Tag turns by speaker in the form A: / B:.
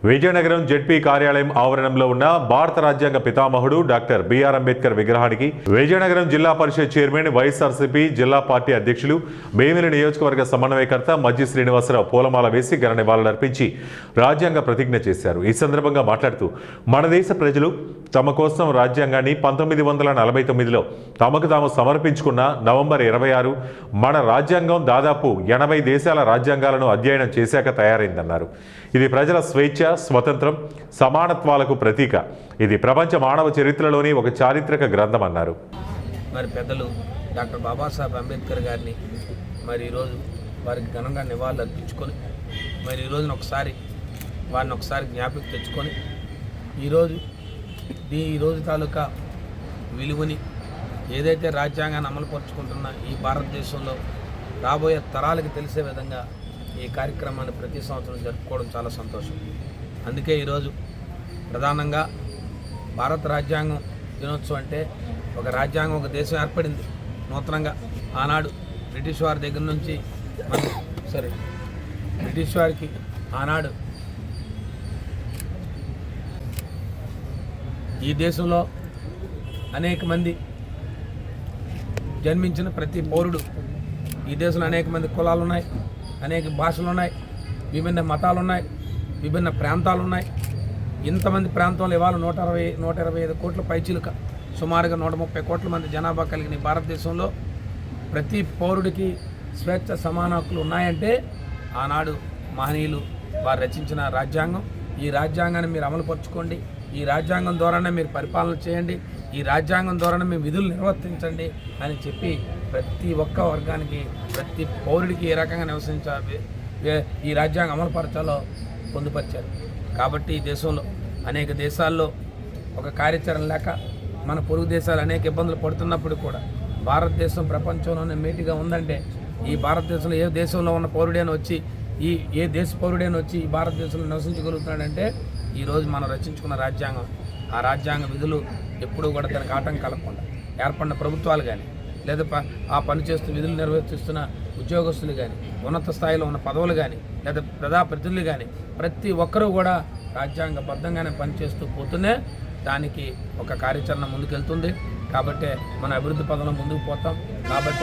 A: Vizianagaram ZP కార్యాలయం ఆవరణంలో ఉన్న భారత రాజ్యాంగ పితామహుడు డాక్టర్ బిఆర్ అంబేద్కర్ విగ్రహానికి విజయనగరం జిల్లా పరిషత్ చైర్మన్ వైఎస్ఆర్సీపీ జిల్లా పార్టీ అధ్యక్షులు భీమిలి నియోజకవర్గ సమన్వయకర్త మజ్జి శ్రీనివాసరావు పూలమాల వేసి ఘన నివాళులర్పించి రాజ్యాంగ ప్రతిజ్ఞ చేశారు. ఈ సందర్భంగా మాట్లాడుతూ మన దేశ ప్రజలు తమ కోసం రాజ్యాంగాన్ని 1949లో తమకు తాము సమర్పించుకున్న నవంబర్ 26 మన రాజ్యాంగం దాదాపు 80 దేశాల రాజ్యాంగాలను అధ్యయనం చేశాక తయారైందన్నారు. ఇది ప్రజల స్వేచ్ఛ, స్వతంత్రం, సమానత్వాలకు ప్రతీక. ఇది ప్రపంచ మానవ చరిత్రలోని ఒక చారిత్రక గ్రంథం అన్నారు.
B: మరి పెద్దలు డాక్టర్ బాబాసాహెబ్ అంబేద్కర్ గారిని మరి ఈరోజు వారికి ఘనంగా నివాళులు అర్పించుకొని మరి ఈరోజున వారిని ఒకసారి జ్ఞాపకం తెచ్చుకొని ఈరోజు తాలూకా విలువని ఏదైతే రాజ్యాంగాన్ని అమలుపరుచుకుంటున్న ఈ భారతదేశంలో రాబోయే తరాలకు తెలిసే విధంగా ఈ కార్యక్రమాన్ని ప్రతి సంవత్సరం జరుపుకోవడం చాలా సంతోషం. అందుకే ఈరోజు ప్రధానంగా భారత రాజ్యాంగం దినోత్సవం అంటే ఒక రాజ్యాంగం, ఒక దేశం ఏర్పడింది నూతనంగా. ఆనాడు బ్రిటిష్ వారి దగ్గర నుంచి బ్రిటిష్ వారికి ఆనాడు ఈ దేశంలో అనేక మంది జన్మించిన ప్రతి పౌరుడు, ఈ దేశంలో అనేక మంది కులాలు ఉన్నాయి, అనేక భాషలు ఉన్నాయి, విభిన్న మతాలు ఉన్నాయి, విభిన్న ప్రాంతాలు ఉన్నాయి. ఇంతమంది ప్రాంతంలో ఇవాళ 125 కోట్ల పైచిలుక, సుమారుగా 130 కోట్ల మంది జనాభా కలిగిన భారతదేశంలో ప్రతి పౌరుడికి స్వేచ్ఛ, సమాన హక్కులు ఉన్నాయంటే ఆనాడు మహనీయులు వారు రచించిన రాజ్యాంగం. ఈ రాజ్యాంగాన్ని మీరు అమలుపరుచుకోండి, ఈ రాజ్యాంగం ద్వారానే మీరు పరిపాలన చేయండి, ఈ రాజ్యాంగం ద్వారానే మీ విధులు నిర్వర్తించండి అని చెప్పి ప్రతి ఒక్క వర్గానికి, ప్రతి పౌరుడికి ఏ రకంగా నివసించాలి, ఈ రాజ్యాంగం అమలుపరచాలో పొందుపరిచారు. కాబట్టి ఈ దేశంలో అనేక దేశాల్లో ఒక కార్యాచరణ లేక మన పొరుగు దేశాలు అనేక ఇబ్బందులు పడుతున్నప్పుడు కూడా భారతదేశం ప్రపంచంలోనే మేటిగా ఉందంటే ఈ భారతదేశంలో ఏ దేశంలో ఉన్న పౌరుడైనా వచ్చి ఏ దేశ పౌరుడైనా వచ్చి ఈ భారతదేశంలో నివసించగలుగుతున్నాడంటే ఈరోజు మనం రచించుకున్న రాజ్యాంగం. ఆ రాజ్యాంగ విధులు ఎప్పుడూ కూడా దానికి ఆటంకం కలగకుండా ఏర్పడిన ప్రభుత్వాలు కానీ, లేదా ఆ పనిచేస్తూ విధులు నిర్వర్తిస్తున్న ఉద్యోగస్తులు కానీ, ఉన్నత స్థాయిలో ఉన్న పదవులు కానీ, లేదా ప్రజాప్రతినిధులు కానీ ప్రతి ఒక్కరూ కూడా రాజ్యాంగబద్ధంగానే పనిచేస్తూ పోతూనే దానికి ఒక కార్యాచరణ ముందుకెళ్తుంది. కాబట్టి మన అభివృద్ధి పదంలో ముందుకు పోతాం. కాబట్టి